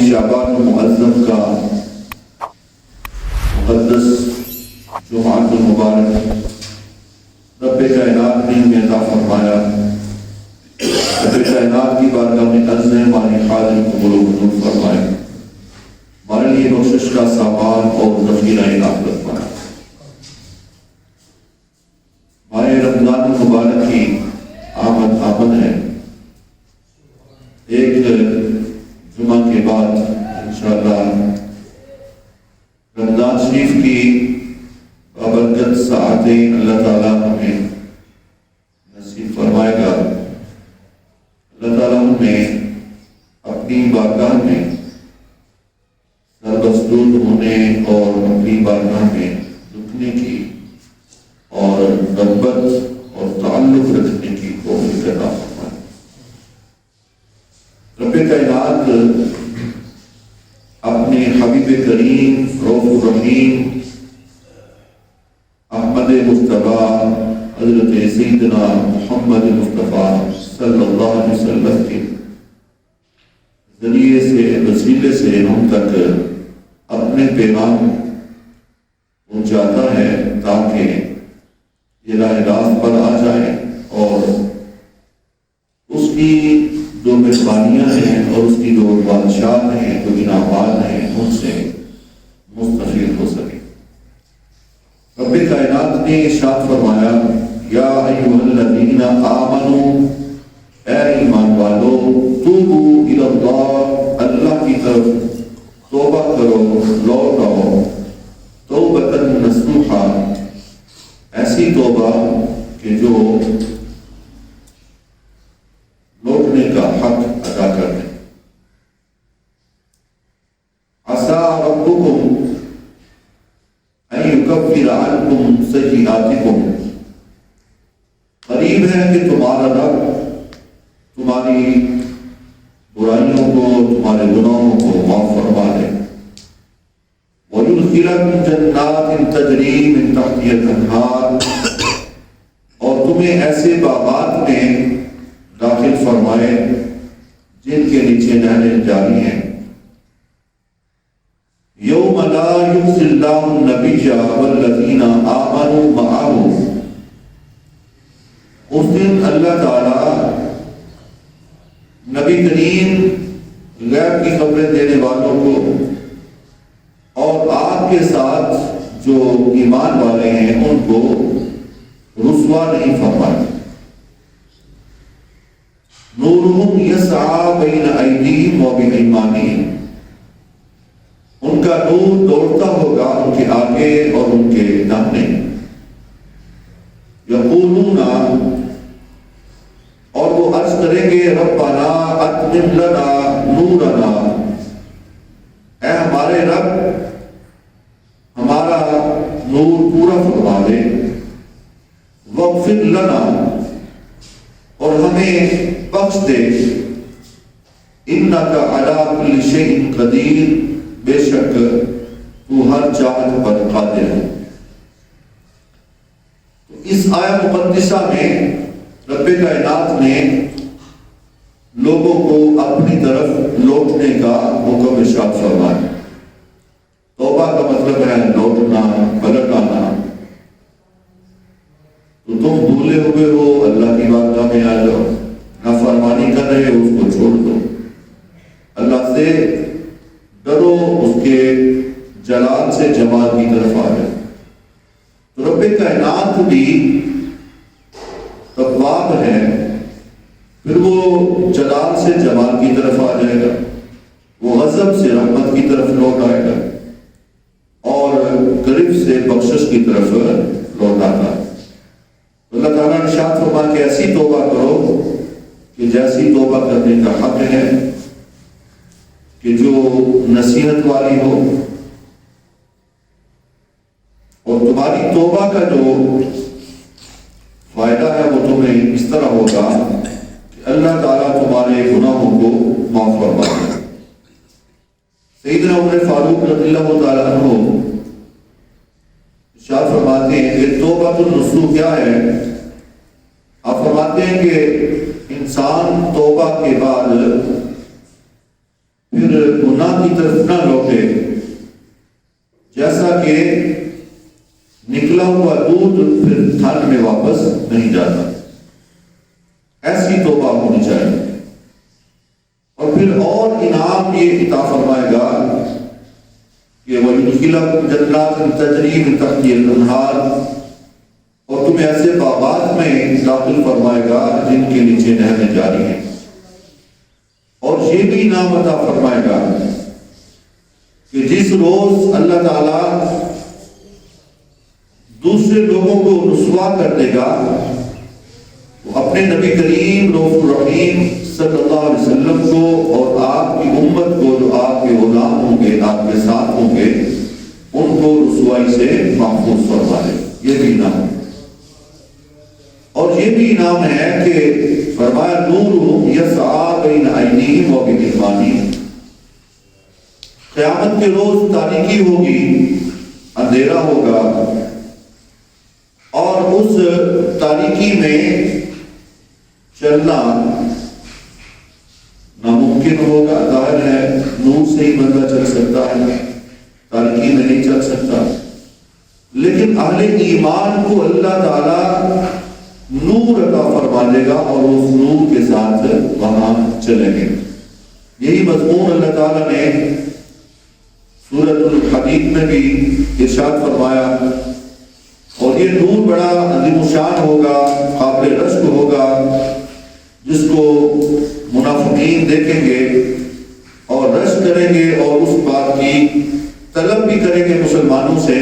شعبان المعظم کا مقدس جمعۃ المبارک رب کائنات نے ہمیں عطا فرمایا. رب کائنات کی بارگاہ میں عرض ہے ہماری حاضری قبول و منظور فرمائے، ہمارے لیے بخشش کا سامان اور ذخیرہ آخرت بنائے. ماہ رمضان المبارک کی آمد ہے. ایک جمعہ کے بعد انشاءاللہ رمضان شریف کی بابرکت ساعتیں اللہ تعالیٰ ہمیں نصیب فرمائے گا. اللہ تعالیٰ ہمیں اپنی بارگاہ میں سربسرود ہونے اور اپنی بارگاہ میں رکنے کی اور رغبت اور تعلق رکھنے کی توفیق عطا فرمائے. رب کائنات اپنے حبیب کریم رؤوف الرحیم احمد مصطفیٰ حضرت سیدنا محمد مصطفیٰ صلی اللہ علیہ وسلم کے ذریعے سے وسیلے سے ہم تک اپنے پیغام پہنچاتا ہے تاکہ یہ راہ راست پر آ جائے اور اس کی جو مہربانیاں ہیں اور اس کی جو بادشاہ ہیں جو انعامات ہیں ان سے مستفید ہو سکے. رب کائنات نے ارشاد فرمایا یا ایھا الذین آمنوا، اے ایمان والو، توبوا الی اللہ، اللہ کی طرف توبہ کرو، لوٹ آؤ، توبۃ نصوحا، ایسی توبہ کہ جو لوٹنے کا حق ادا کر دے. عسیٰ ربکم ان یکفر عنکم سیئاتکم، قریب ہے کہ تمہارا رب تمہاری برائیوں کو، تمہارے گناہوں کو معاف فرما دے. وَيُدْخِلَكُمْ جَنَّاتٍ تَجْرِي مِن تَحْتِهَا الْأَنْهَارُ، اور تمہیں ایسے باغات میں داخل فرمائے جن کے نیچے نہریں جاری ہیں. یوم لا یخزی اللہ النبی والذین آمنوا معہ، اس دن اللہ تعالی نبی کریم غیب کی خبریں دینے والوں کو اور آپ کے ساتھ جو ایمان والے ہیں ان کو رسوا نہیں فرمائے. نورہم یسعی بین ایدیہم و بایمانہم، ان کا نور دوڑتا ہوگا ان کے آگے اور ان کے داہنے. یقولون، اور وہ عرض کریں گے ربنا اتمم لنا نورنا، اے ہمارے رب ہمارا نور پورا فرما دے. واغفر لنا، اور ہمیں بخش دے. انک علی کل شیء قدیر، بے شک تو ہر چاہت پر قادر ہے. اس آیہ مقدسہ میں رب کائنات نے لوگوں کو اپنی طرف لوٹنے کا حکم ارشاد فرمایا. توبہ کا مطلب ہے لوٹنا، پلٹ آنا. تو تم بھولے ہوئے ہو، اللہ کی بارگاہ میں آ جاؤ. نافرمانی کر رہے ہو، اس کو چھوڑ دو. اللہ سے ڈرو، اس کے جلال سے جمال کی طرف آ جاؤ. تو رب کائنات بھی تواب ہے، پھر وہ جلال سے جمال کی طرف آ جائے گا، وہ غضب سے رحمت کی طرف لوٹ آئے گا اور گرفت سے بخشش کی طرف لوٹ آتا ہے. اللہ تعالیٰ نے ارشاد فرمایا کہ ایسی توبہ کرو کہ جیسی توبہ کرنے کا حق ہے، کہ جو نصیحت والی ہو. اور تمہاری توبہ کا جو فائدہ ہے وہ تمہیں اس طرح ہوگا کہ اللہ تعالیٰ تمہارے گناہوں کو معاف فرما دے. سیدنا عمر فاروق رضی اللہ تعالیٰ عنہ ارشاد فرماتے ہیں کہ توبۃ النصوح کیا ہے؟ آپ فرماتے ہیں کہ انسان توبہ کے بعد پھر گناہ کی طرف نہ لوٹے، جیسا کہ نکلا ہوا دودھ پھر تھن میں واپس نہیں جاتا، ایسی توبہ ہونی چاہیے۔ اور پھر اور انعام یہ عطا فرمائے گا کہ وَيُدْخِلَكُمْ جَنَّاتٍ تَجْرِي مِن تَحْتِهَا الْأَنْهَارُ، اور تمہیں ایسے باغات میں داخل فرمائے گا جن کے نیچے نہریں جاری ہیں۔ اور یہ بھی انعام عطا فرمائے گا کہ جس روز اللہ تعالی دوسرے لوگوں کو رسوا کر دے گا، وہ اپنے نبی کریم رؤوف الرحیم صلی اللہ علیہ وسلم کو اور آپ کی امت کو جو آپ کے غلام ہوں گے، آپ کے ساتھ ہوں گے، ان کو رسوائی سے محفوظ فرما دے۔ یہ بھی انعام ہے۔ اور یہ بھی انعام ہے کہ فرمایا نور یسعی بین ایدیہم و بایمانہم، قیامت کے روز تاریکی ہوگی، اندھیرا ہوگا، اور اس تاریکی میں چلنا ناممکن ہوگا۔ ظاہر ہے نور سے ہی بندہ چل سکتا ہے، تاریکی میں نہیں چل سکتا، لیکن اہل ایمان کو اللہ تعالی نور عطا فرما دے گا اور اس نور کے ساتھ وہاں چلیں گے۔ یہی مضمون اللہ تعالیٰ نے سورۃ الحدید میں بھی ارشاد فرمایا۔ اور یہ نور بڑا عظیم الشان ہوگا، قابل رشک ہوگا، جس کو منافقین دیکھیں گے اور رشک کریں گے اور اس بات کی طلب بھی کریں گے مسلمانوں سے،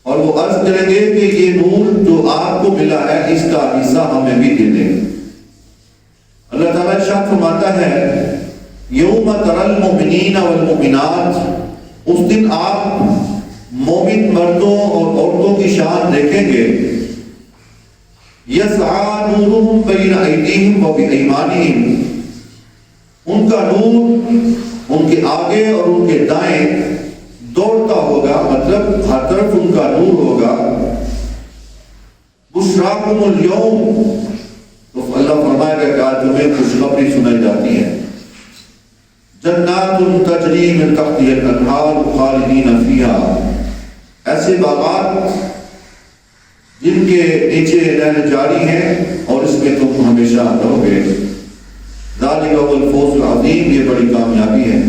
اور وہ عرض کریں گے کہ یہ نور جو آپ کو ملا ہے اس کا حصہ ہمیں بھی دے دیں۔ اللہ تعالیٰ ارشاد فرماتا ہے یوم تری المؤمنین والمؤمنات، اس دن آپ مومن مردوں اور عورتوں کی شان دیکھیں گے، یسعی نورہم بین ایدیہم و بایمانہم، ان کا نور ان کے آگے اور ان کے دائیں دوڑتا ہوگا، مطلب ہر طرف ان کا نور ہوگا۔ بشراکم اليوم، تو اللہ فرمائے گا کہ آج تمہیں خوشخبری سنائی جاتی ہے، جنات تجری من تحتها الانہار خالدین فیہا، ایسے باغات جن کے نیچے نہریں جاری ہیں اور اس میں تم ہمیشہ رہو گے۔ ذالک هو الفوز العظیم، یہ بڑی کامیابی ہے۔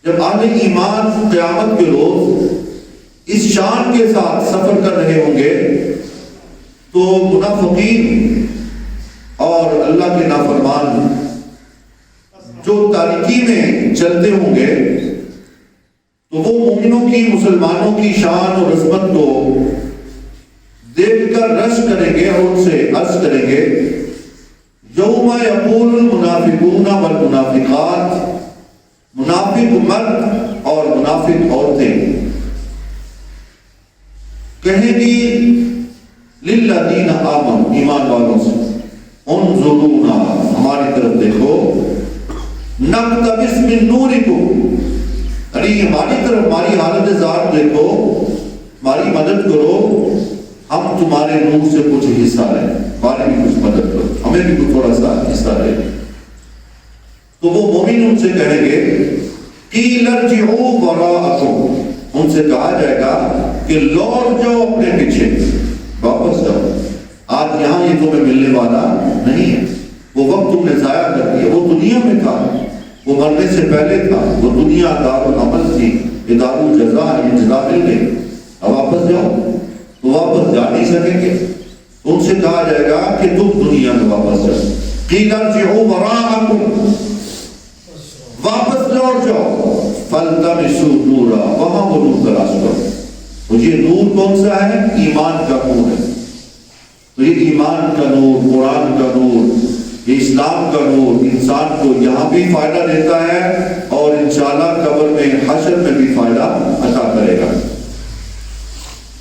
جب اہل ایمان قیامت کے روز اس شان کے ساتھ سفر کر رہے ہوں گے تو منافقین اور اللہ کے نافرمان جو تاریکی میں چلتے ہوں گے تو وہ مومنوں کی، مسلمانوں کی شان اور عظمت کو دیکھ کر رشک کریں گے اور ان سے عرض کریں گے یوم یقول المنافقون والمنافقات، منافق مرد اور منافق عورتیں کہیں گی للذین آمنوا، ایمان والوں سے، انظرونا، ہماری طرف دیکھو، نقتبس من نورکم، یعنی ہماری طرف ہماری حالت ذات دیکھو، ہماری مدد کرو، ہم تمہارے نور سے کچھ حصہ لیں، ہماری بھی کچھ مدد کرو، ہمیں بھی کچھ تھوڑا سا حصہ لیں۔ تو وہ مومن ان سے کہیں گے قیل ارجعوا وراءکم، ان سے کہا جائے گا کہ لوٹ جاؤ اپنے پیچھے، واپس جاؤ، آج یہاں یہ تمہیں ملنے والا نہیں ہے، وہ وقت تم نے ضائع کر دیا، وہ دنیا میں تھا، وہ مرنے سے پہلے تھا، وہ دنیا دار العمل تھی، یہ دار الجزا ہے، یہ جزا مل گئی، اب واپس جاؤ، تو واپس جا نہیں سکیں گے، ان سے کہا جائے گا کہ تم دنیا میں واپس جاؤ، قیل ارجعوا وراءکم، واپس لوٹ جاؤ، فالتمسوا نورا، وہاں وہ نور تلاش کرو۔ تو یہ نور کون سا ہے؟ ایمان کا نور ہے۔ تو یہ ایمان کا نور، قرآن کا نور، یہ اسلام کا نور انسان کو یہاں بھی فائدہ دیتا ہے اور انشاءاللہ قبر میں، حشر میں بھی فائدہ عطا کرے گا۔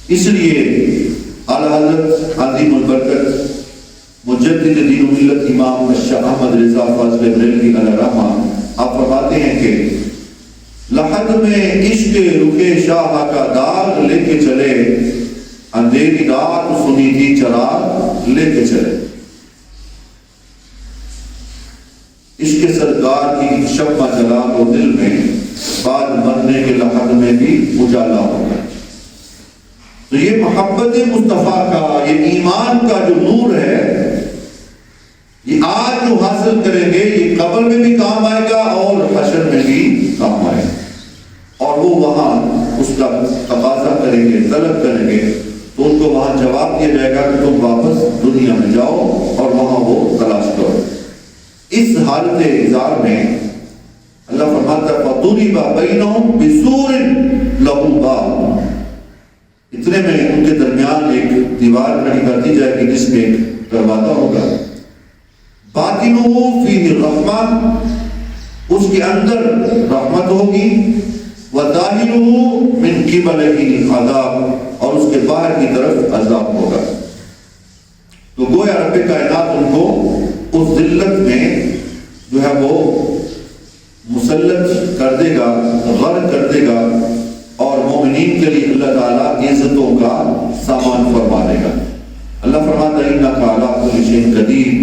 اس لیے اعلیٰ حضرت عظیم البرکت مجدد دین و ملت امام شاہ احمد رضا فاضل بریلوی علیہ رحمہ آپ فرماتے ہیں کہ لحد میں عشق رخ شاہ کا داغ لے کے چلے، اندھیری رات سنی تھی چراغ لے کے چلے۔ عشق سرکار اللہ کی شمع جلا دو دل میں، بعد مرنے کے لحظ میں بھی اجالا ہوگا۔ تو یہ محبت مصطفیٰ کا، یہ ایمان کا جو نور ہے، یہ آج جو حاصل کریں گے یہ قبر میں بھی کام آئے گا اور حشر میں بھی کام آئے گا، اور وہ وہاں اس کا تقاضا کریں گے، طلب کریں گے تو ان کو وہاں جواب دیا جائے گا کہ تم واپس دنیا میں جاؤ اور وہاں وہ تلاش کرو۔ اس حالت اظہار میں اللہ فرماتا ہے فَضُرِبَ بَيْنَهُمْ بِسُورٍ لَهُ بَابٌ، اتنے میں ان کے درمیان ایک دیوار کھڑی کر دی جائے گی جس میں ایک دروازہ ہوگا، باطنُهُ فِيهِ الرَّحْمَةُ، اس کے اندر رحمت ہوگی، وَظَاهِرُهُ مِنْ قِبَلِهِ الْعَذَابُ، اور اس کے باہر کی طرف عذاب ہوگا۔ تو گویا رب کائنات ان کو اس ذلت میں جو ہے وہ مسلط کر دے گا، غرق کر دے گا، اور مومنین کے لیے اللہ تعالیٰ عزتوں کا سامان فرما دے گا۔ اللہ فرماتا ہے اِنَّكَ عَلَىٰ كُلِّ شَيْءٍ قَدِيرٌ،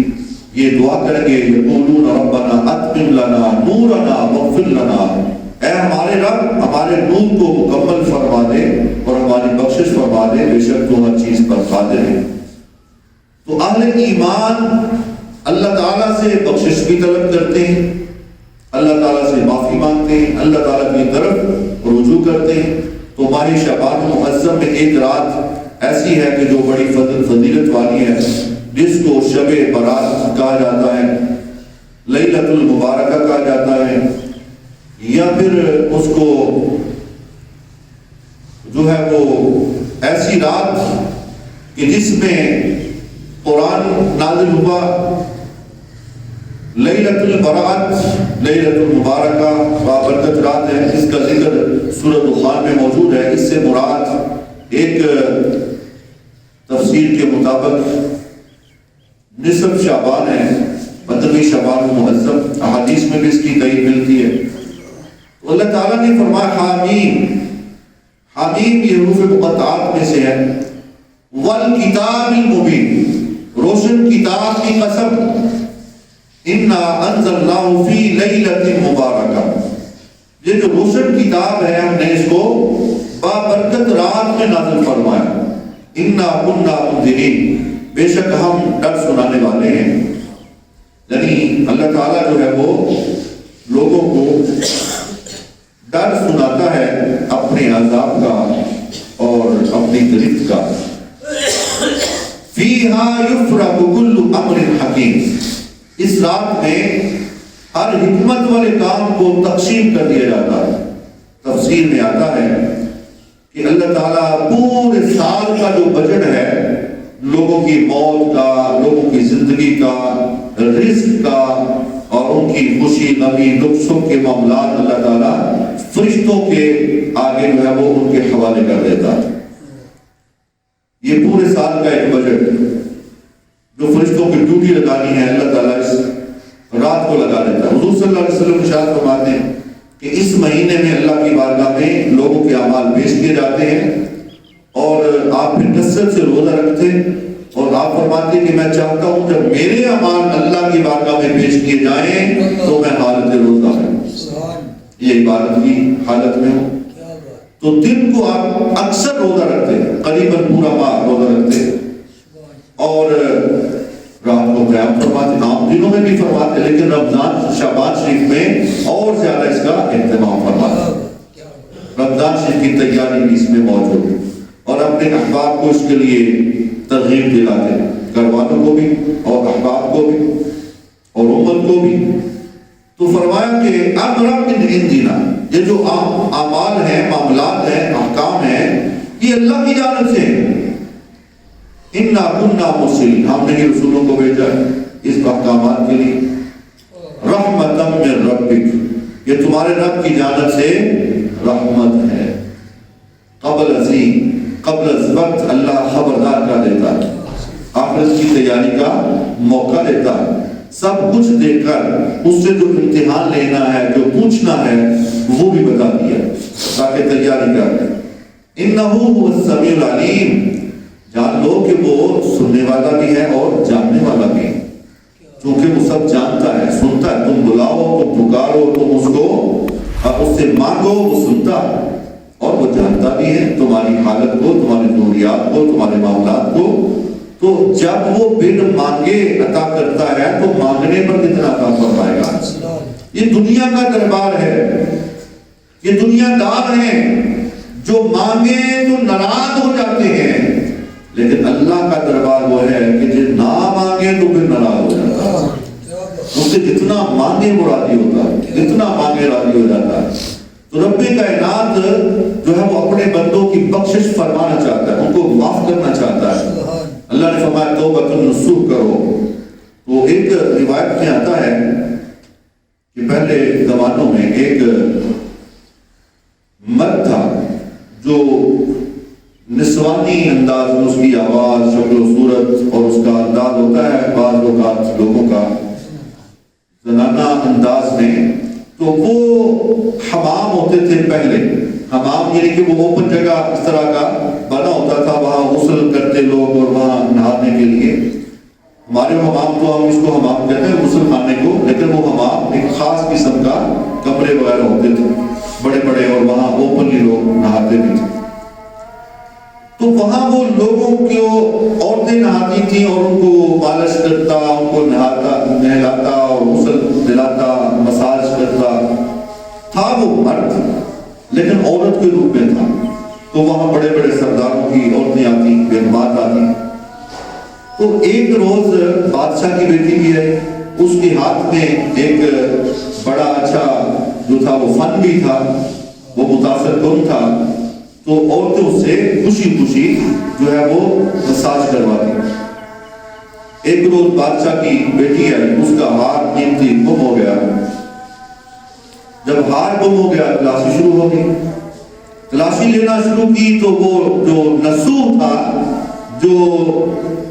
یہ دعا کریں گے یقولون ربنا اتمم لنا نورنا واغفر لنا، اے ہمارے رب ہمارے نور کو مکمل فرما دے اور ہماری بخشش فرما دے، بے شک تو ہر چیز پر قادر ہے۔ تو اہل ایمان اللہ تعالیٰ سے بخشش بھی طلب کرتے ہیں، اللہ تعالیٰ سے معافی مانگتے ہیں، اللہ تعالیٰ کی طرف رجوع کرتے ہیں۔ تو ماہ شعبان معظم میں ایک رات ایسی ہے کہ جو بڑی فضیلت والی ہے، جس کو شب برات کہا جاتا ہے، لیلۃ المبارکہ کہا جاتا ہے، یا پھر اس کو جو ہے وہ ایسی رات کہ جس میں قرآن نازل ہوا، لیلۃ البرات، لیلۃ المبارکہ بابرکت رات ہے، اس کا ذکر سورۃ دخان میں موجود ہے۔ اس سے مراد ایک تفسیر کے مطابق نصف شعبان ہے، 15ویں شعبان معظم، احادیث میں بھی اس کی تائید ملتی ہے۔ تو اللہ تعالیٰ نے فرمایا حامیم، حامیم یہ حروف مقطعات میں سے ہے، والکتاب المبین، روشن کتاب کی قسم، انا انزلناہ فی لیلۃ مبارکہ، یہ جو روشن کتاب ہے ہم نے اس کو بابرکت رات میں نازل فرمایا، انا کنا منذرین، بے شک ہم ڈر سنانے والے ہیں۔ یعنی اللہ تعالیٰ جو ہے وہ لوگوں کو ڈر سناتا ہے اپنے عذاب کا اور اپنی گرفت کا۔ فیہا یفرق کل امر حکیم، اس رات میں ہر حکمت والے کام کو تقسیم کر دیا جاتا ہے۔ تفسیر میں آتا ہے کہ اللہ تعالیٰ پورے سال کا جو بجٹ ہے، لوگوں کی موت کا، لوگوں کی زندگی کا، رزق کا، اور ان کی خوشی غمی دکھ سکھ کے معاملات اللہ تعالیٰ فرشتوں کے آگے جو ہے وہ ان کے حوالے کر دیتا ہے۔ یہ پورے سال کا ایک بجٹ جو فرشتوں کی ڈیوٹی لگانی ہے، اللہ تعالیٰ اس رات کو لگا دیتا ہے۔ حضور صلی اللہ علیہ وسلم ارشاد فرماتے ہیں کہ اس مہینے میں اللہ کی بارگاہ میں لوگوں کے اعمال پیش کیے جاتے ہیں، اور آپ پھر کثرت سے روزہ رکھتے ہیں، اور آپ فرماتے ہیں کہ میں چاہتا ہوں جب میرے اعمال اللہ کی بارگاہ میں پیش کیے جائیں تو میں حالت روزہ ہوں، یہ عبادت کی حالت میں ہوں۔ تو دن کو آپ اکثر روزہ رکھتے ہیں، قریباً پورا ماہ روزہ رکھتے ہیں، اور رات کو قیام فرماتے ہیں، عام دنوں میں بھی فرماتے ہیں، لیکن رمضان شعبان شریف میں اور زیادہ اس کا اہتمام فرماتے ہیں۔ رمضان شریف کی تیاری بھی اس میں موجود ہے، اور اپنے احباب کو اس کے لیے ترغیب دلاتے ہیں، گھر والوں کو بھی اور احباب کو بھی اور امت کو بھی۔ تو فرمایا کہ امرا من عندنا، یہ جو اعمال ہیں، معاملات ہیں، احکام ہیں، یہ اللہ کی جانب سے ہیں۔ انا کنا مرسلین، ہم نے رسولوں کو بھیجا ہے اس احکامات کے لیے۔ رحمتا من ربک، یہ تمہارے رب کی جانب سے رحمت ہے۔ قبل از وقت اللہ خبردار کر دیتا ہے، آخرت کی تیاری کا موقع دیتا ہے، سب کچھ دے کر اس سے جو امتحان لینا ہے، جو پوچھنا ہے وہ بھی بتا دیا تاکہ تیاری کر۔ انہ هو السمیع العلیم، جان لو کہ وہ سننے والا بھی ہے اور جاننے والا بھی ہے۔ کیونکہ وہ سب جانتا ہے، سنتا ہے. تم بلاؤ، تم پکارو، تم اس سے مانگو، وہ سنتا ہے اور وہ جانتا بھی ہے تمہاری حالت کو، تمہاری ضروریات کو، تمہارے معاملات کو. تو جب وہ بن مانگے عطا کرتا ہے تو مانگنے پر کتنا عطا فرمائے گا. یہ دنیا کا دربار ہے، یہ دنیا دار ہیں جو مانگے تو ناراض ہو جاتے ہیں، لیکن اللہ کا دربار وہ ہے کہ جو نہ مانگے تو پھر ناراض ہو جاتا ہے. اس سے جتنا مانگے وہ راضی ہوتا ہے، جتنا مانگے راضی ہو جاتا ہے. تو رب کائنات جو ہے وہ اپنے بندوں کی بخشش فرمانا چاہتا ہے، ان کو معاف کرنا چاہتا ہے. اللہ نے فرمایا توبۃ النصوح کرو. تو ایک روایت میں آتا ہے کہ پہلے زمانوں میں ایک مرد تھا جو نسوانی انداز میں، اس کی آواز، شکل و صورت اور اس کا انداز ہوتا ہے بعض اوقات لوگوں کا زنانہ انداز میں. تو وہ حمام ہوتے تھے پہلے. حمام یعنی کہ وہ اوپن جگہ اس طرح کا بنا ہوتا تھا، وہاں غسل کرتے لوگ اور وہاں نہانے کے لیے. ہمارے حمام تو ہم اس کو حمام کہتے ہیں غسل خانے کو، لیکن وہ حمام ایک خاص قسم کا کمرے وغیرہ ہوتے تھے بڑے بڑے، اور وہاں اوپنلی لوگ نہاتے بھی تھے. تو وہاں وہ لوگوں کی عورتیں نہاتی تھیں اور ان کو مالش کرتا، ان کو نہلاتا اور غسل دلاتا، مساج کرتا تھا. وہ مرد لیکن عورت کے روپ میں تھا. تو وہاں بڑے بڑے سرداروں کی عورتیں آتی، بیگمات آتی. تو ایک روز بادشاہ کی بیٹی بھی ہے، اس کے ہاتھ میں ایک بڑا اچھا جو تھا وہ فن بھی تھا، وہ متاثر کن تھا. تو عورتیں اس سے خوشی خوشی جو ہے وہ مساج کرواتی. ایک روز بادشاہ کی بیٹی آئی، اس کا ہار قیمتی گم ہو گیا. جب ہار گم ہو گیا تلاشی شروع ہو گئی. تلاشی لینا شروع کی تو وہ جو نسوح تھا، جو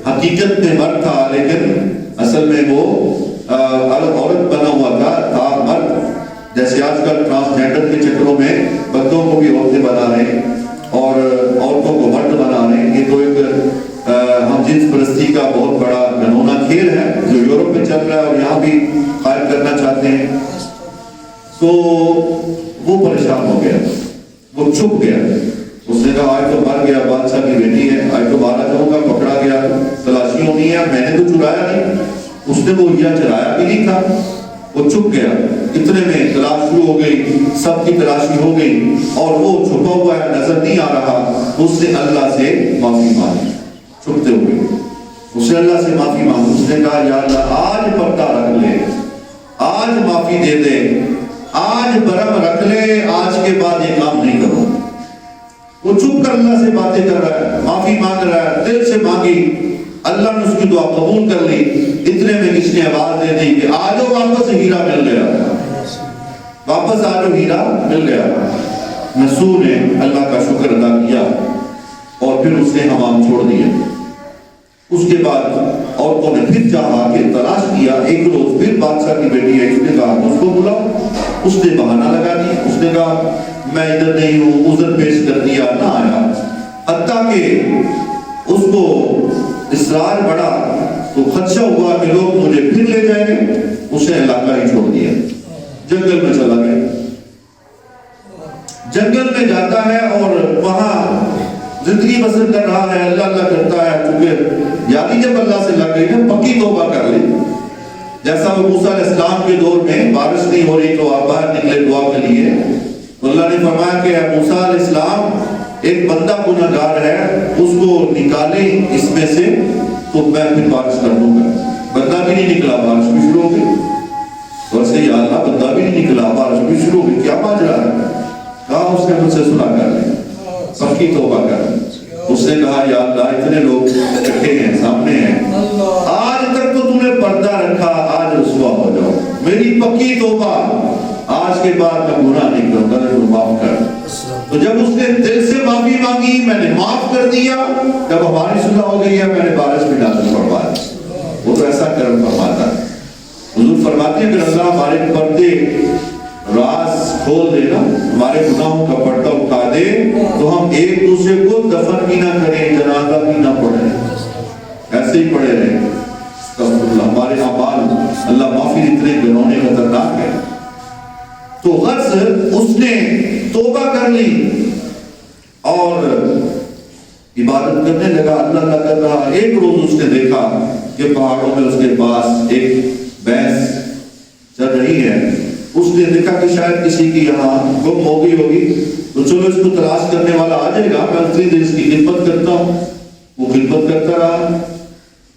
حقیقت میں مرد تھا لیکن اصل میں وہ عورت بنا ہوا تھا مرد. جیسے آج کل ٹرانسجینڈر کے چکروں میں بندوں کو بھی عورتیں بنا رہے ہیں اور عورتوں کو مرد بنا رہے ہیں. یہ تو ایک ہم جنس پرستی کا بہت بڑا گھنونا کھیل ہے جو یورپ میں چل رہا ہے اور یہاں بھی قائم کرنا چاہتے ہیں. تو وہ پریشان ہو گیا، وہ چھپ گیا. اس نے کہا آج تو مر گیا، بادشاہ کی بیٹی ہے، آج تو مارا جاؤں گا، پکڑا گیا، تلاشی ہونی ہے، میں نے تو چرایا نہیں. اس نے وہ ہیرا چرایا بھی نہیں تھا. وہ چھپ گیا. اتنے میں تلاش شروع ہو گئی، سب کی تلاشی ہو گئی اور وہ چھپا ہوا ہے، نظر نہیں آ رہا. اس نے اللہ سے معافی مانگی چھپتے ہوئے. اس نے اللہ سے معافی مانگی. اس نے کہا یا اللہ آج پردہ رکھ لے، آج معافی دے دے، آج برم رکھ لے، آج کے بعد یہ کام نہیں کروں. وہ چھپ کر اللہ سے باتیں کر رہا ہے، معافی مانگ رہا ہے، دل سے مانگی. اللہ نے اس کی دعا قبول کر لی. اتنے میں کس نے آواز دے دی کہ آجو واپس ہیرا مل گیا، واپس آجو ہیرا مل گیا. نسوح نے اللہ کا شکر ادا کیا اور پھر اس نے حمام چھوڑ دیا. اس کے بعد عورتوں نے پھر چاہا کہ تلاش کیا. ایک روز پھر بادشاہ کی بیٹی ہے، اس نے کہا اس کو بلاؤ. اس نے بہانہ لگا دیا. اس نے کہا میں ادھر نہیں ہوں، عذر پیش کر دیا، نہ آیا. حتیٰ کہ اس کو اصرار بڑھا تو خدشہ ہوا کہ لوگ مجھے پھر لے جائیں گے. اس نے علاقہ ہی چھوڑ دیا، جنگل میں چلا گیا. جنگل میں جاتا ہے اور وہاں زندگی بسر کر رہا ہے، اللہ اللہ کرتا ہے. چونکہ یادی جب اللہ سے لگ گئی نا، پکی توبہ کر لی. جیسا وہ موسیٰ علیہ السلام کے دور میں بارش نہیں ہو رہی تو آپ باہر نکلے دعا کے لیے، تو اللہ نے فرمایا کہ موسیٰ علیہ السلام ایک بندہ گنہگار ہے، اس کو نکالیں اس میں سے تو میں پھر بارش کر دوں گا. بندہ بھی نہیں نکلا، بارش بھی شروع ہو گئی. ویسے یا اللہ بندہ بھی نہیں نکلا، بارش بھی شروع ہو گئی، کیا ماجرا ہے؟ کہا اس نے مجھ سے صلح کر لی، پکی توبہ کر. اس نے کہا یا اللہ اتنے لوگ اکٹھے ہیں، سامنے ہیں، آج تک تو تم نے پردہ رکھا، آج رسوا ہو جاؤ. میری پکی توبہ، آج کے بعد میں گناہ نہیں کروں گا، تو معاف کر. تو جب اس نے دل سے معافی مانگی، میں نے معاف کر دیا. جب ہماری صلح ہو گئی ہے، میں نے بارش بھی نازل فرما دی. وہ تو ایسا کرم فرماتا ہے. حضور فرماتے ہیں کہ اللہ ہمارے پردے راز کھول دے نا، ہمارے گناہوں کا پردہ اٹھا دے تو ہم ایک دوسرے کو دفن بھی نہ کریں، جنازہ بھی نہ پڑھیں، ایسے ہی پڑے رہیں. ہمارے اعمال اللہ معافی اتنے گنونے خطرناک ہے. تو غرض اس نے توبہ کر لی اور عبادت کرنے لگا, اللہ کر رہا. ایک روز اس نے دیکھا کہ پہاڑوں میں اس کے پاس ایک بھینس چل رہی ہے. اس نے دیکھا کہ شاید کسی کی یہاں گم ہو گئی ہوگی, تو چلو اس کو تلاش کرنے والا آ جائے گا, میں اتنی دیر اس کی خدمت کرتا ہوں. وہ خدمت کرتا رہا.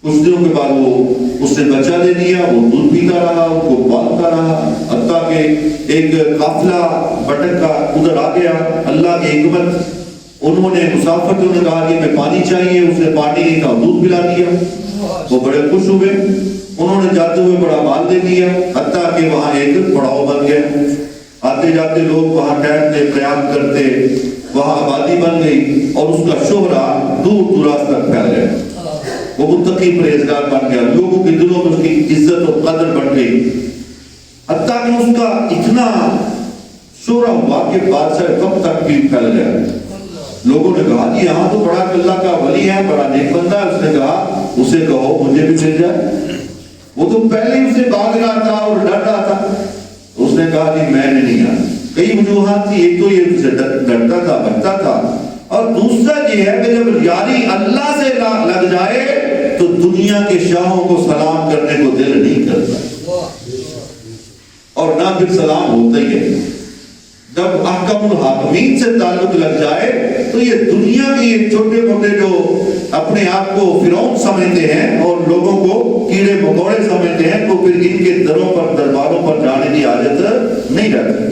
کچھ دنوں کے بعد وہ اس نے بچہ دے دیا, وہ دودھ پیتا رہا, اس کو پالتا رہا, حتیٰ کہ ایک قافلہ بٹک کا ادھر آ گیا. اللہ کی حکمت, انہوں نے مسافروں نے کہا کہ میں پانی چاہیے, اس نے پانی نہیں کہا, دودھ پلا دیا. وہ بڑے خوش ہوئے, انہوں نے جاتے ہوئے بڑا مال دے دیا, حتیٰ کہ وہاں ایک پڑاؤ بن گیا. آتے جاتے لوگ وہاں ٹہلتے قیام کرتے, وہاں آبادی بن گئی اور اس کا شہرہ دور دراز تک پھیل گیا. وہ متقی پرہیزگار بن گیا, لوگوں کے دلوں میں اس کی عزت و قدر بڑھ گئی. حتیٰ کہ اس کا اتنا شہرہ ہوا کہ بادشاہ کب تک بھی پھیل گیا. لوگوں نے کہا کہ یہاں تو بڑا اللہ کا ولی ہے, بڑا نیک بندہ ہے. اس نے کہا اسے کہو مجھے بھی مل جائے. وہ تو پہلے ہی اسے بھاگ رہا تھا اور ڈر رہا تھا. اس نے کہا کہ میں نے نہیں آیا. کئی وجوہات تھی, ایک تو یہ اسے ڈرتا تھا, بچتا تھا, اور دوسرا یہ ہے کہ جب یاری اللہ سے لگ جائے تو دنیا کے شاہوں کو سلام کرنے کو دل نہیں کرتا, اور نہ پھر سلام ہوتا ہی ہے. جب احکم الحاکمین سے تعلق لگ جائے تو یہ دنیا کے چھوٹے موٹے جو اپنے آپ کو فرعون سمجھتے ہیں اور لوگوں کو کیڑے مکوڑے سمجھتے ہیں, تو پھر ان کے دروں پر درباروں پر جانے کی عادت نہیں رہتی,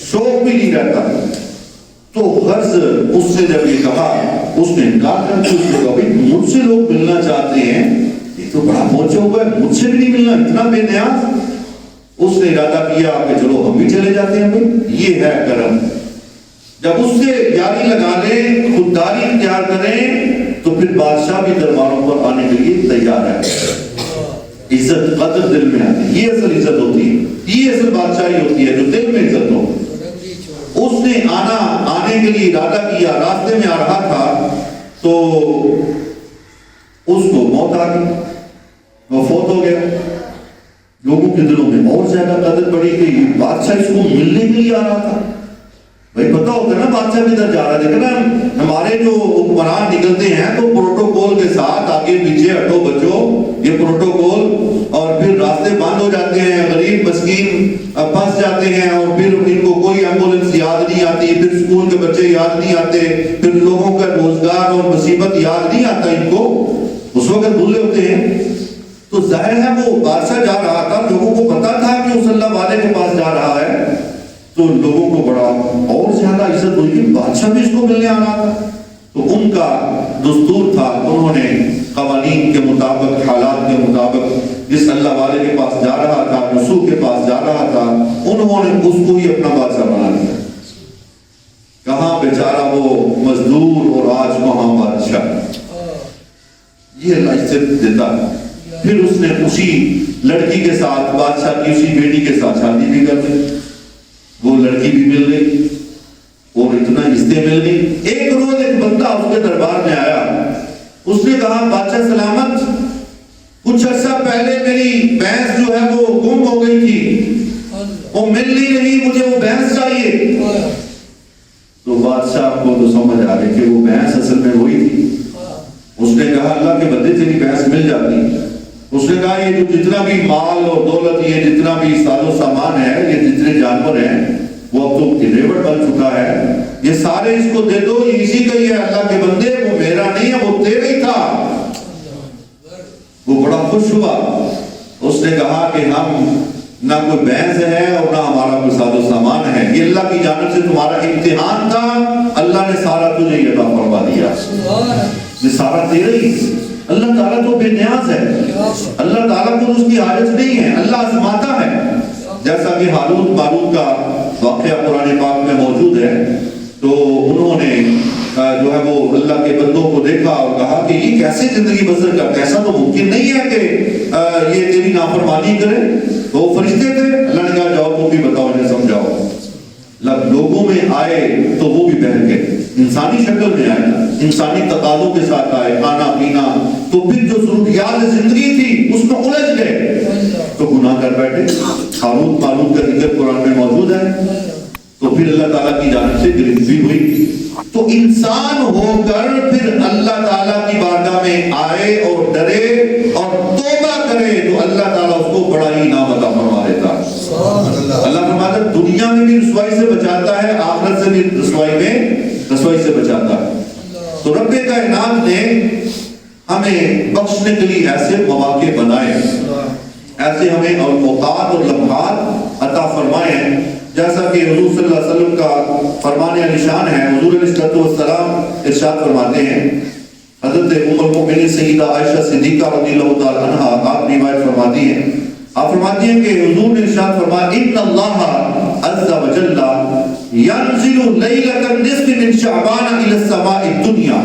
شوق بھی نہیں رہتا. تو غرض اس سے جب یہ کہا, اس نے انکار کر کے اس نے کہا مجھ سے لوگ ملنا چاہتے ہیں, یہ تو بڑا پہنچا ہوا ہے, مجھ سے بھی نہیں ملنا, اتنا بے نیاز. اس نے ارادہ کیا کہ چلو ہم بھی چلے جاتے ہیں. یہ ہے کرم. جب اس سے یاری لگا لیں, خودداری اختیار کریں, تو پھر بادشاہ بھی درباروں پر آنے کے لیے تیار ہے. عزت قدر دل میں آتی ہے, یہ اصل عزت ہوتی ہے, یہ اصل بادشاہی ہوتی ہے جو دل میں عزت ہو. اس نے آنے کے لیے ارادہ کیا, راستے میں آ رہا تھا تو اس کو موت آ گئی, وہ فوت ہو گیا. لوگوں کے دلوں میں اور زیادہ قدر بڑھی گئی. بادشاہ اس کو ملنے کے لیے آ رہا تھا. بھائی پتا ہوتا ہے نا بادشاہ کدھر جا رہا ہے. لیکن ہمارے جو حکمران نکلتے ہیں تو پروٹوکول کے ساتھ آگے پیچھے ہٹو بچو, یہ پروٹوکول, اور پھر راستے بند ہو جاتے ہیں, غریب مسکین پھنس جاتے ہیں, اور پھر ان کو کوئی ایمبولینس یاد نہیں آتی, پھر اسکول کے بچے یاد نہیں آتے, پھر لوگوں کا روزگار اور مصیبت یاد نہیں آتا ان کو, اس وقت بھولے ہوتے ہیں. تو ظاہر ہے وہ بادشاہ جا رہا تھا, لوگوں کو پتا تھا کہ اس اللہ والے کے پاس جا رہا ہے, تو لوگوں کو بڑا اور زیادہ عزت ہوئی کہ بادشاہ بھی اس کو ملنے آ رہا تھا. تو ان کا دستور تھا, انہوں نے قوانین کے مطابق, حالات کے مطابق, جس اللہ والے کے پاس جا رہا تھا, رسول کے پاس جا رہا تھا, انہوں نے اس کو ہی اپنا بادشاہ بنا لیا. کہاں بیچارہ وہ مزدور اور آج وہاں بادشاہ. یہ اللہ عزت دیتا ہے. پھر اس نے اسی لڑکی کے ساتھ, بادشاہ کی اسی بیٹی کے ساتھ شادی بھی کر لی. وہ لڑکی بھی مل گئی اور اتنا عزتیں مل گئی. ایک روز ایک بندہ اس کے دربار میں آیا, اس نے کہا بادشاہ سلامت, کچھ عرصہ پہلے میری بھینس جو ہے وہ گم ہو گئی تھی, وہ مل نہیں رہی, مجھے وہ بھینس چاہیے. تو بادشاہ کو تو سمجھ آ گئی کہ وہ بھینس اصل میں وہی تھی. اس نے کہا اللہ کے بندے تیری بھینس مل جاتی. اس نے کہا یہ جو جتنا بھی مال اور دولت, یہ جتنا بھی ساز و سامان ہے, یہ جتنے جانور ہیں, وہ اب تو ریوڑ بن چکا ہے, یہ سارے اس کو دے دو, یہ اسی کا ہی ہے. اللہ کے بندے وہ میرا نہیں ہے, وہ تیرا ہی تھا. وہ بڑا خوش ہوا. اس نے کہا کہ ہم نہ کوئی بھینس ہے اور نہ ہمارا کوئی ساز و سامان ہے, یہ اللہ کی جانب سے تمہارا امتحان تھا, اللہ نے سارا تجھے عطا فرما دیا, یہ سارا تیرا ہی. اللہ تعالیٰ تو بے نیاز ہے, اللہ تعالیٰ کو اس کی حاجت نہیں ہے, اللہ آزماتا ہے. جیسا کہ ہاروت ماروت کا واقعہ قرآن پاک میں موجود ہے, تو انہوں نے جو ہے وہ اللہ کے بندوں کو دیکھا اور کہا کہ یہ کیسے زندگی بسر کرتے, ایسا تو ممکن نہیں ہے کہ یہ تیری نافرمانی کرے. تو وہ فرشتے تھے, اللہ نے کہا جاؤ تم بھی بتاؤ, انہیں سمجھاؤ. لوگوں میں آئے تو وہ بھی بہل گئے. انسانی شکل میں آئے نا، انسانی تقاضوں کے ساتھ آئے، کھانا پینا، تو پھر جو ضروریات زندگی تھی اس میں الجھ گئے تو گناہ کر بیٹھے۔ ہاروت ماروت کا ذکر قرآن میں موجود ہے، تو پھر اللہ تعالیٰ کی جانب سے گرفتگی ہوئی۔ تو انسان ہو کر پھر اللہ تعالیٰ کی بارگاہ میں آئے اور ڈرے اور توبہ کرے تو اللہ تعالیٰ اس کو بڑا ہی انعام عطا فرما دیتا ہے۔ اللہ فرماتا ہے دنیا میں بھی رسوائی سے بچاتا ہے، آخرت سے بھی رسوائی سے بچاتا ہے۔ تو رب کائنات نے ہمیں بخشنے کے لیے ایسے مواقع بنائے، ایسے ہمیں اوقات اور لمحات عطا فرمائے، جیسا کہ حضور صلی اللہ علیہ وسلم کا فرمان عالیشان ہے۔ حضور علیہ السلام ارشاد فرماتے ہیں، حضرت ام المؤمنین سیدہ عائشہ صدیقہ رضی اللہ تعالی عنہا آپ روایت فرماتی ہیں، آپ فرماتی ہیں کہ حضور نے ارشاد فرمایا ان اللہ عز وجل ينزل لیلۃ النصف من شعبان الى السماء الدنیا،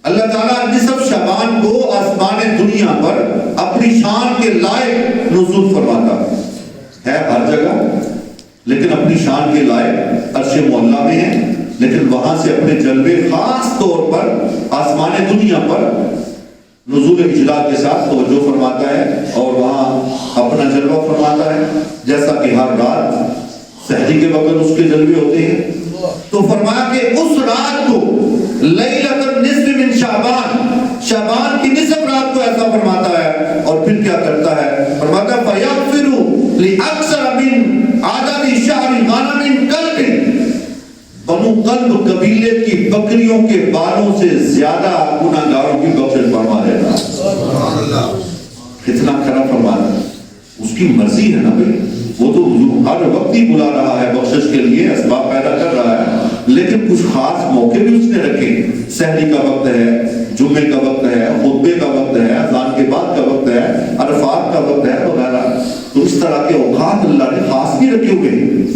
اللہ تعالیٰ نصف شعبان کو آسمان دنیا پر اپنی شان کے لائق نزول فرماتا ہے ہر جگہ، لیکن اپنی شان کے لائق عرش معلیٰ میں ہے، لیکن وہاں سے اپنے جلوے خاص طور پر آسمان دنیا پر نزول اجلا کے ساتھ توجہ فرماتا ہے اور وہاں اپنا جلوہ فرماتا ہے، جیسا کہ ہر رات سحری کے وقت اس کے جلوے ہوتے ہیں۔ تو فرمایا کہ اس رات کو لیلۃ النصف من شعبان کی نصف رات کو ایسا فرماتا ہے، اور پھر کیا کرتا ہے؟ فرماتا ہے فَيَغْفِرُ لِأَكْثَرَ مِنْ عَدَدِ شَعْرِ غَنَمٍ قَلْبٍ، بنو قلب قبیلے کی بکریوں کے بالوں سے زیادہ گناہگاروں کی بخشش فرما دیتا ہے۔ کتنا کھرا فرماتا ہے، اس کی مرضی ہے نا بھائی، وہ تو ہر وقت ہی بلا رہا ہے بخشش کے لیے، اسباب پیدا کر رہا ہے، لیکن کچھ خاص موقع بھی اس نے رکھے، سحری کا وقت ہے، جمعے کا وقت ہے، خطبے کا وقت ہے، اذان کے بعد کا وقت ہے، عرفات کا وقت ہے وغیرہ، تو اس طرح کے اوقات اللہ نے خاص بھی رکھے ہوئے ہیں۔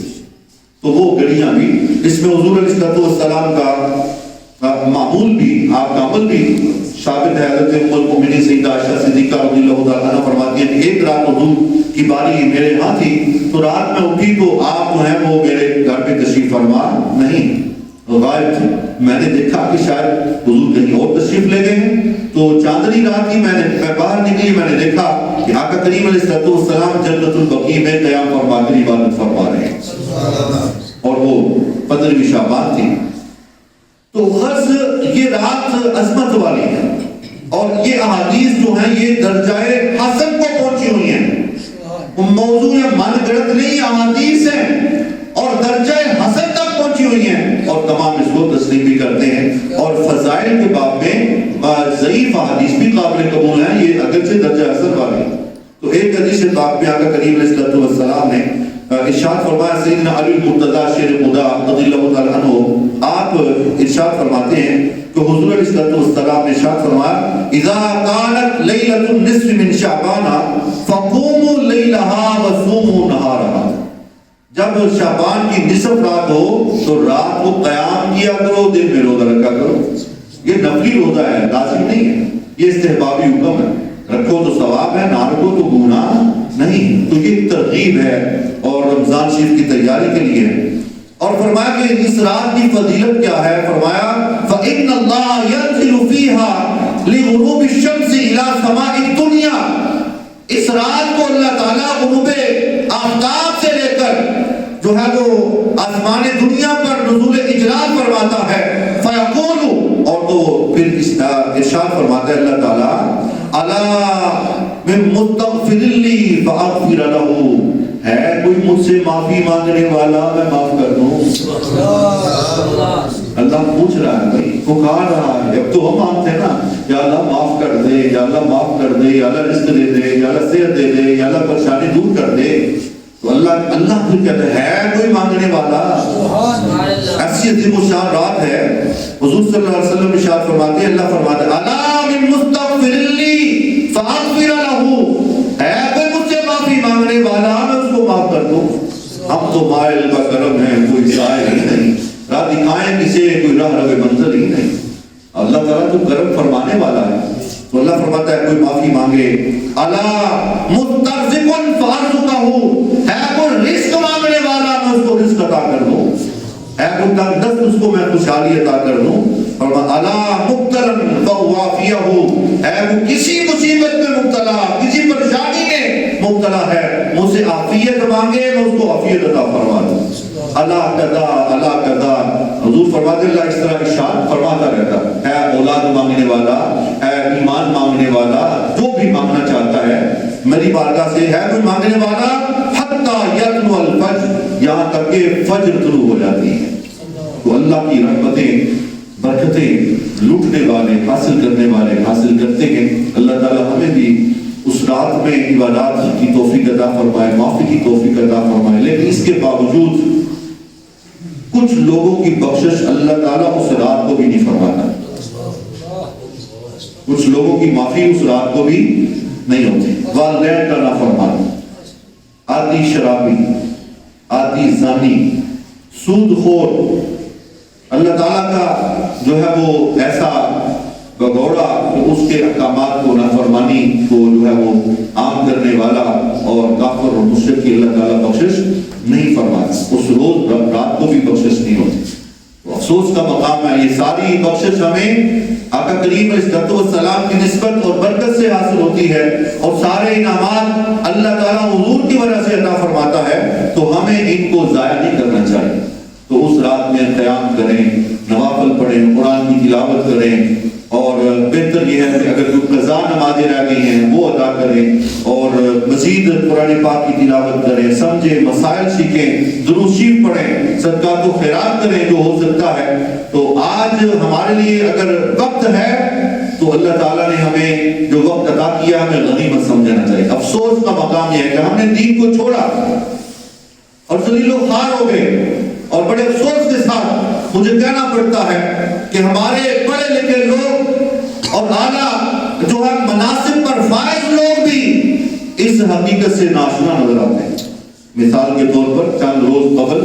تو وہ گھڑیاں بھی اس میں حضور علیہ السلام کا معمول بھی، آپ کا عمل بھی ثابت ہے۔ حضرت ام المؤمنین سیدہ عائشہ صدیقہ رضی اللہ تعالیٰ عنہ فرماتی ہیں کہ ایک رات حضور کی باری میرے ہاں تھی، تو رات میں اٹھی تو آپ جو ہیں وہ میرے گھر پہ تشریف فرما نہیں، غائب تھے۔ میں نے دیکھا کہ شاید حضور کہیں اور تشریف لے گئے ہیں، تو چاندنی رات کی میں باہر نکلی، میں نے دیکھا کہ آقا کریم علیہ السلام جنت البقیع میں قیام فرما کر عبادت فرما رہے ہیں، اور وہ 15ویں شعبان تھی۔ تو غرض یہ رات عظمت والی ہے، اور یہ احادیث جو ہیں یہ درجہ حسن کو پہنچی ہوئی ہیں، موضوع یا من گڑت نہیں، احادیث ہیں اور درجہ حسن تک پہنچی ہوئی ہیں، اور تمام اس کو تسلیم بھی کرتے ہیں۔ اور فضائل کے باب میں ضعیف احادیث بھی قابل قبول ہیں، یہ اگرچہ درجہ حسن والی۔ تو ایک حدیث پاک میں آقا کریم علیہ السلام نے ارشاد فرمایا، سیدنا علی المرتضی شیر خدا رضی اللہ تعالیٰ عنہ آپ ارشاد فرماتے ہیں کہ حضور علیہ السلام نے ارشاد فرمایا اذا كانت لیلۃ النصف من شعبان فقوموا لیلها وصوموا نهارها، جب شعبان کی نصف رات ہو تو رات کو قیام کیا کرو، دن میں روزہ رکھا کرو۔ یہ نفلی روزہ ہے، لازم نہیں ہے، یہ استحبابی حکم ہے، رکھو تو ثواب ہے، نہ رکھو تو گناہ نہیں۔ تو یہ ترغیب ہے اور رمضان شریف کی تیاری کے لیے۔ اور فرمایا کہ اس رات کی فضیلت کیا ہے؟ فرمایا فَإِنَّ اللَّهَ يَنزِلُ فِيهَا لِغُرُوبِ الشَّمْسِ إِلَى سَمَاءِ الدُّنْيَا، اس رات کو اللہ تعالیٰ غروب آفتاب سے لے کر جو ہے وہ آسمان دنیا پر نزول اجلال فرماتا ہے، فَيَقُولُ، اور تو پھر ارشاد فرماتا ہے اللہ تعالیٰ اَلَا مِن مُسْتَغْفِرٍ لِّي فَأَغْفِرَ لَهُ، ہے کوئی مجھ سے معافی مانگنے والا میں معاف کر دوں۔ اللہ پوچھ رہا ہے بھائی، پکار رہا ہے۔ اب تو ہم مانگتے ہیں نا، یا اللہ معاف کر دے، یا اللہ معاف کر دے، یا اللہ رزق دے دے، یا اللہ صحت دے دے، یا اللہ پریشانی دور کر دے، تو اللہ پھر کہتا ہے کوئی مانگنے والا۔ ایسی عظیم الشان رات ہے، حضور صلی اللہ علیہ وسلم ارشاد فرماتے ہیں، اللہ فرماتا ہے الا من مستغفر لی فاغفر له، ہے کوئی مجھ سے معافی مانگنے والا میں اس کو معاف کر دوں۔ ہم تو مائل کا کرم ہے، کوئی سائے ہی نہیں، راہ دکھائیں کسے، کوئی راہ رب منزل ہی نہیں۔ اللہ تعالیٰ تو کرم فرمانے والا ہے، تو اللہ فرماتا ہے کوئی معافی مانگے۔ الا مسترزق فارزقہ، ہے کوئی رزق مانگنے والا میں اس کو رزق عطا کر دوں۔ اے دس اس کو میں خوشحالی عطا کر دوں. فرمایا الا مبتلا فوافیہ، اے وہ کسی مصیبت میں مبتلا، کسی پریشانی میں مبتلا ہے، مجھ سے عافیت مانگے میں اس کو عافیت عطا فرما دوں. اللہ قضا اللہ قضا. حضور فرماتے اللہ اس طرح ارشاد فرماتا رہتا ہے، اے اولاد مانگنے والا، اے ایمان مانگنے والا، جو بھی مانگنا چاہتا ہے میری بارگاہ سے ہے کوئی مانگنے والا، حتی یطلع الفجر، یہاں تک کہ فجر طلوع ہو جاتی ہے. تو اللہ کی رحمتیں برکتیں لوٹنے والے حاصل کرنے والے حاصل کرتے ہیں. اللہ تعالیٰ ہمیں بھی اس رات میں عبادات کی توفیق عطا فرمائے، معافی کی توفیق عطا فرمائے. لیکن اس کے باوجود کچھ لوگوں کی بخشش اللہ تعالیٰ اس رات کو بھی نہیں فرماتا، کچھ لوگوں کی معافی اس رات کو بھی نہیں ہوتی. والدین کا نافرمان، آدھی شرابی، آدھی زانی، سود خور، اللہ تعالیٰ کا جو ہے وہ ایسا بگوڑا کہ اس کے احکامات کو نافرمانی کو جو ہے وہ عام کرنے والا اور کافر اور مشرک کی اللہ تعالیٰ بخشش نہیں فرماتا. اس روز رات کو بھی بخشش نہیں ہوتی. افسوس کا مقام ہے. یہ ساری بخشش ہمیں آقا کریم علیہ السلام کی نسبت اور برکت سے حاصل ہوتی ہے، اور سارے انعامات اللہ تعالیٰ حضور کی وجہ سے عطا فرماتا ہے، تو ہمیں ان کو ضائع نہیں کرنا چاہیے. تو اس رات میں قیام کریں، نوافل پڑھیں، قرآن کی تلاوت کریں، اور بہتر یہ ہے کہ اگر کوئی قضا نمازیں رہ گئی ہیں وہ ادا کریں، اور مزید قرآن پاک کی تلاوت کریں، سمجھیں، مسائل سیکھیں، دروس شریف پڑھیں، صدقات و خیرات کریں جو ہو سکتا ہے. تو آج ہمارے لیے اگر وقت ہے تو اللہ تعالیٰ نے ہمیں جو وقت عطا کیا ہمیں غنیمت سمجھنا چاہیے. افسوس کا مقام یہ ہے کہ ہم نے دین کو چھوڑا اور ذلیل و خوار ہو گئے. اور بڑے افسوس کے ساتھ مجھے کہنا پڑتا ہے کہ ہمارے پڑھے لکھے لوگ اور اعلیٰ جو ہے مناصب پر فائز لوگ بھی اس حقیقت سے ناشنا نظر آتے ہیں. مثال کے طور پر چند روز قبل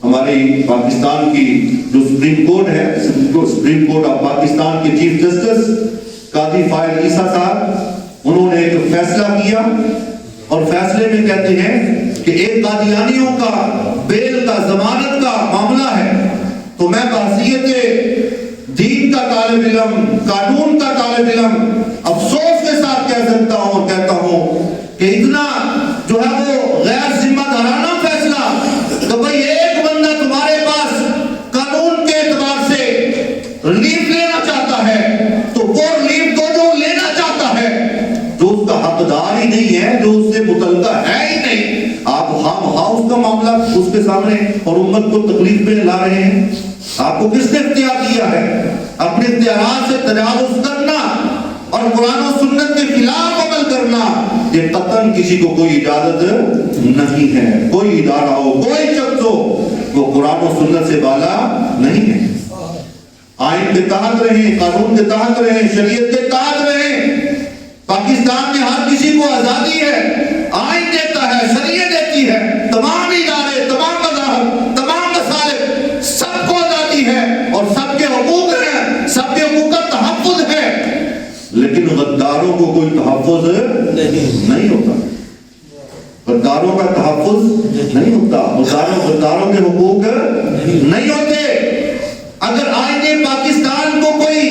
ہماری پاکستان کی جو سپریم کورٹ ہے، سپریم کورٹ آف پاکستان کے چیف جسٹس قاضی فائز عیسیٰ صاحب، انہوں نے ایک فیصلہ کیا، اور فیصلے میں کہتے ہیں کہ ایک قادیانیوں کا بیل کا ضمانت کا معاملہ ہے. تو میں بحیثیت دین کا طالب علم، قانون کا طالب علم افسوس کے ساتھ کہہ سکتا ہوں اور کہتا ہوں کہ اتنا جو ہے وہ غیر ذمہ دارانہ فیصلہ کہ بھئی ایک بندہ تمہارے پاس قانون کے اعتبار سے ریلیف لینا چاہتا ہے تو وہ ریلیف کو جو لینا چاہتا ہے جو اس کا حقدار ہی نہیں ہے، جو اس سے متعلقہ ہے ہی نہیں، آپ ہاؤس کا معاملہ اس کے سامنے اور امت کو تکلیف میں لا رہے ہیں. آپ کو کس نے اختیار دیا ہے اپنے اختیارات سے تجاوز کرنا اور قرآن و سنت کے خلاف عمل کرنا؟ یہ قطعاً کسی کو کوئی اجازت نہیں ہے. کوئی ادارہ ہو، کوئی شخص ہو، وہ قرآن و سنت سے بالا نہیں ہے. آئین کے تحت رہیں، قانون کے تحت رہیں، شریعت کے تحت رہیں. پاکستان میں ہر کسی کو آزادی ہے، آئین دیتا ہے، شریعت دیتی ہے، تمام ادارے، تمام مذاہب، تمام مسالک، سب کو آزادی ہے اور سب کے حقوق ہیں، سب کے حقوق کا تحفظ ہے. لیکن غداروں کو کوئی تحفظ نہیں ہوتا، غداروں کا تحفظ نہیں ہوتا، غداروں کے حقوق نہیں ہوتے. اگر آئین پاکستان کو کوئی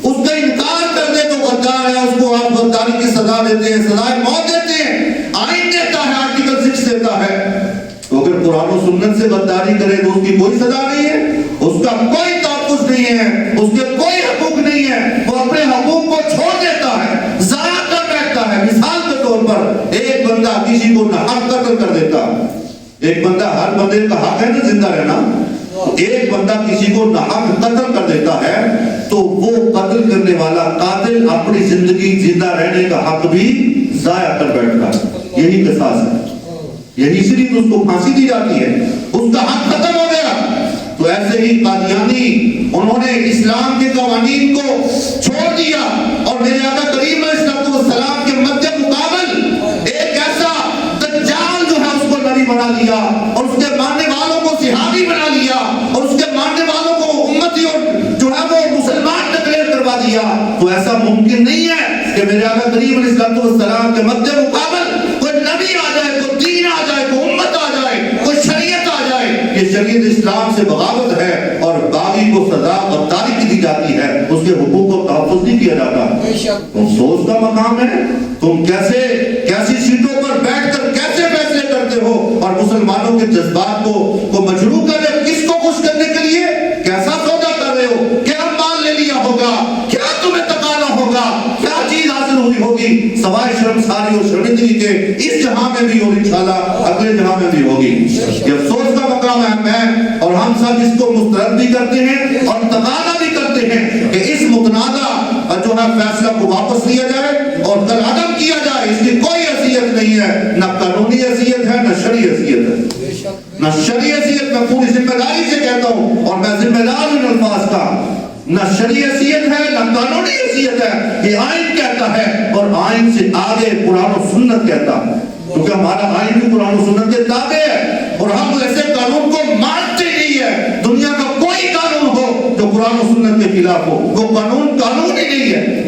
اس کا انکار کر دے تو غدار ہے، اس کو آپ غداری کی سزا دیتے ہیں، سزائے موت دیتے ہیں. آئین دیتا ہے، آرٹیکل 6 دیتا ہے. تو اگر قرآن و سنت سے غداری کرے تو اس کی کوئی سزا نہیں ہے، اس کا کوئی تحفظ نہیں ہے، اس کے کوئی حقوق نہیں ہے. وہ اپنے حقوق کو چھوڑ دیتا ہے، ضائع کر بیٹھتا ہے. مثال کے طور پر ایک بندہ کسی کو ناحق قتل کر دیتا، ایک بندہ، ہر بندے کا حق ہے نا زندہ رہنا، ایک بندہ کسی کو ناحق قتل کر دیتا ہے تو وہ قتل کرنے والا قاتل اپنی زندگی زندہ رہنے کا حق بھی ضائع کر بیٹھتا ہے. یہی قصاص ہے، یہی اس لیے اس کو پھانسی دی جاتی ہے، اس کا حق ختم ہو گیا. تو ایسے ہی قادیانی انہوں نے اسلام کے قوانین کو چھوڑ دیا اور میرے آقا کریم علیہ السلام کے مد مقابل ایک ایسا دجال جو ہے اس کو نبی بنا لیا اور اس کے ماننے والوں کو صحابی بنا لیا اور اس کے ماننے والوں کو امتی اور جو ہے وہ مسلمان ڈکلیئر کروا دیا. تو ایسا ممکن نہیں ہے کہ میرے آقا کریم علیہ السلام کے مد مقابل کوئی نبی آ جائے، کوئی دین آ جائے، کوئی امت آ جائے، کوئی شریعت آ جائے. یہ شریعت اسلام سے بغاوت ہے اور باغی کو سزا غداری کی دی جاتی ہے، اس کے حقوق کو تحفظ نہیں کیا جاتا۔ تم سوچ کا مقام ہے، تم کیسی سیٹوں پر بیٹھ کر کیسے فیصلے کرتے ہو اور مسلمانوں کے جذبات کو مجروح کر رہے ہو، کس کو خوش کرنے کے لیے؟ کیسا سودا کر رہے ہو؟ کیا مال لے لیا ہوگا؟ کیا تمہیں تقاضا ہوگا؟ کیا چیز حاصل ہوئی ہوگی سوائے شرمساری اور شرمندگی کے؟ اس جہاں میں بھی اور انشاءاللہ اگلے جہاں میں بھی ہوگی۔ یہ افسوس کا مقام ہے، میں اور ہم سب اس کو مسترد بھی کرتے ہیں اور تقاضا بھی کرتے ہیں کہ اس متنازع جو ہے فیصلہ کو واپس لیا جائے اور کل عدم کیا جائے۔ اس کی کوئی حیثیت نہیں ہے، نہ قانونی حیثیت ہے، نہ شرعی حیثیت ہے، نہ شرعی حیثیت۔ میں پوری ذمہ داری سے کہتا ہوں اور میں ذمہ دار ہوں ان الفاظ کا، نہ شرعی حیثیت ہے نہ قانونی حیثیت ہے۔ یہ آئین کہتا ہے اور آئین سے آگے قرآن و سنت کہتا ہے، کیونکہ ہمارا آئین بھی قرآن و سنت کے تابع ہے اور ہم ایسے قانون کو مانتے نہیں ہے۔ دنیا کا کوئی قانون ہو جو قرآن و سنت کے خلاف ہو، وہ قانون ہی نہیں ہے۔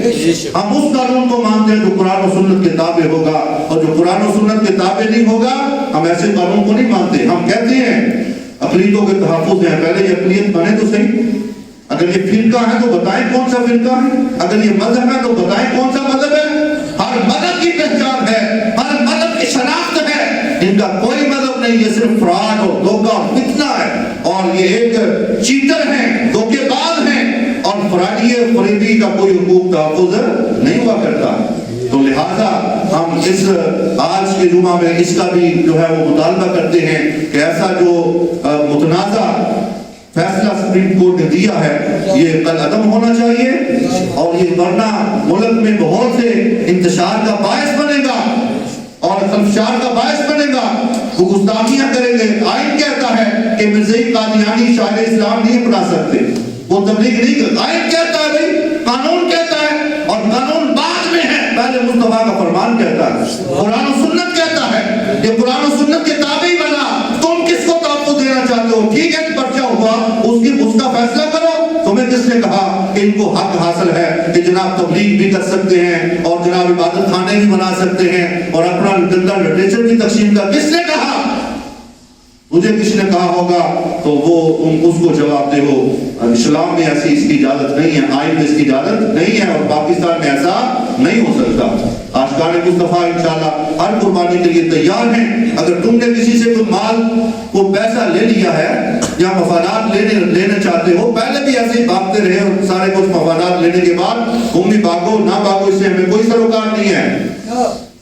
ہم اس قانون کو مانتے ہیں جو قرآن و سنت کے تابع ہوگا، اور جو قرآن و سنت کے تابع نہیں ہوگا ہم ایسے قانون کو نہیں مانتے۔ ہم کہتے ہیں اقلیتوں کے تحفظ ہیں، پہلے یہ اقلیت بنے تو صحیح۔ اگر یہ فرقہ ہے تو بتائیں کون سا فرقہ ہے، اگر یہ مذہب ہے تو بتائیں کون سا مذہب ہے۔ ہر مذہب کی پہچان ہے، ہر مذہب کی شناخت ہے، ان کا کوئی مذہب نہیں، یہ صرف فراڈ اور دھوکہ اور فتنہ ہے، اور یہ ایک چیٹر ہیں، دھوکے باز ہیں، اور فریبی کا کوئی حقوق تحفظ نہیں ہوا کرتا۔ تو لہذا ہم اس آج کے جمعہ میں اس کا بھی جو ہے وہ مطالبہ کرتے ہیں کہ ایسا جو متنازع فیصلہ سپریم کورٹ نے دیا ہے یہ کل عدم ہونا چاہیے، اور یہ ورنہ ملک میں بہت سے انتشار کا باعث بنے گا اور خلفشار کا باعث بنے گا۔ وہ گستاخیاں کریں گے۔ آئین کہتا ہے کہ مرزائی قادیانی شاعر اسلام نہیں اپنا سکتے، وہ تبلیغ نہیں کرتا۔ آئین کہتا ہے بھائی، قانون کہتا ہے، اور قانون بعد میں ہے، پہلے مصطفیٰ کا فرمان کہتا ہے، قرآن و سنت کہتا ہے۔ یہ قرآن و سنت کے تابع بنا، تم کس کو تحفظ دینا چاہتے ہو؟ ٹھیک ہے، پرچہ ہوا، اس کا فیصلہ کرو۔ تمہیں کس نے کہا کہ ان کو حق حاصل ہے کہ جناب تبلیغ بھی کر سکتے ہیں اور جناب عبادت خانے بھی بنا سکتے ہیں اور اپنا گندا لٹریچر بھی تقسیم کر؟ کس نے کہا؟ تجھے کس نے کہا ہوگا؟ تو وہ تم اس کو جواب دے ہو۔ اسلام میں ایسی اس کی اجازت نہیں ہے، آئین میں اس کی اجازت نہیں ہے، اور پاکستان میں ایسا نہیں ہو سکتا۔ عاشقان مصطفیٰ انشاءاللہ ہر قربانی کے لیے تیار ہیں۔ اگر تم نے کسی سے کوئی مال کو پیسہ لے لیا ہے یا مفادات لینا چاہتے ہو، پہلے بھی ایسے ہی بھاگتے رہے اور سارے کچھ مفادات لینے کے بعد تم بھی بھاگو نہ بھاگو، اس سے ہمیں کوئی سروکار نہیں ہے،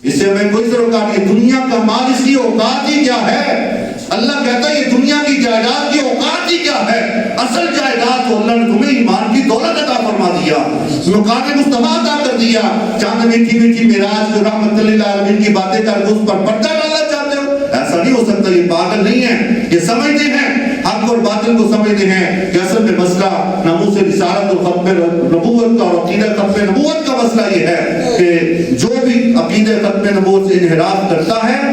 اس سے ہمیں کوئی سروکار نہیں ہے۔ دنیا کا مال اس کی اوقات ہی کیا ہے؟ اللہ کہتا ہے یہ دنیا کی جائیداد کی اوقات ہی کیا ہے؟ اصل جائیداد تو اللہ نے تمہیں ایمان کی دولت عطا فرما دیا، مقام مصطفیٰ عطا کر دیا۔ چاند میٹھی میٹھی معراج جو رحمت للعالمین کی باتیں کر کے اس پر پردہ ڈالنا چاہتے ہو، ایسا نہیں ہو سکتا۔ یہ پاگل نہیں ہے، یہ سمجھتے ہیں، حق اور باطل کو سمجھتے ہیں کہ اصل میں مسئلہ ناموس رسالت اور ختم نبوت کا اور عقیدہ ختم نبوت کا مسئلہ یہ ہے کہ جو بھی عقیدہ ختم نبوت سے انحراف کرتا ہے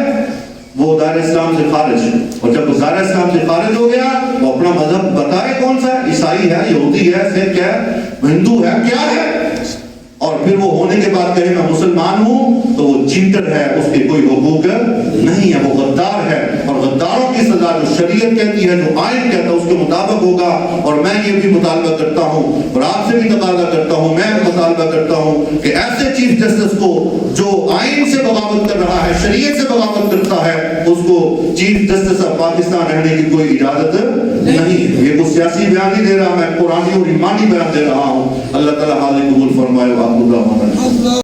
وہ دائرہ اسلام سے خارج ہے، اور جب وہ دائرہ اسلام سے خارج ہو گیا وہ اپنا مذہب بتائے کون سا ہے، عیسائی ہے، یہودی ہے، سکھ ہے، ہندو ہے، کیا ہے، اور پھر وہ ہونے کے بعد کہے میں مسلمان ہوں، تو وہ چیٹر ہے، اس کے کوئی حقوق نہیں ہے، وہ غدار ہے، اور غداروں کی سزا جو شریعت کہتی ہے، جو آئین کہتا ہے اس کے مطابق ہوگا۔ اور میں یہ بھی مطالبہ کرتا ہوں اور آپ سے بھی تقاضا کرتا ہوں، میں مطالبہ کرتا ہوں کہ ایسے چیف جسٹس کو جو آئین سے بغاوت کر رہا ہے، شریعت سے بغاوت کرتا ہے، اس کو چیف جسٹس آف پاکستان رہنے کی کوئی اجازت نہیں۔ یہ کوئی سیاسی بیان نہیں دے رہا، میں قرآنی اور ایمانی بیان دے رہا ہوں۔ اللہ تعالیٰ حاضر قبول فرمائے۔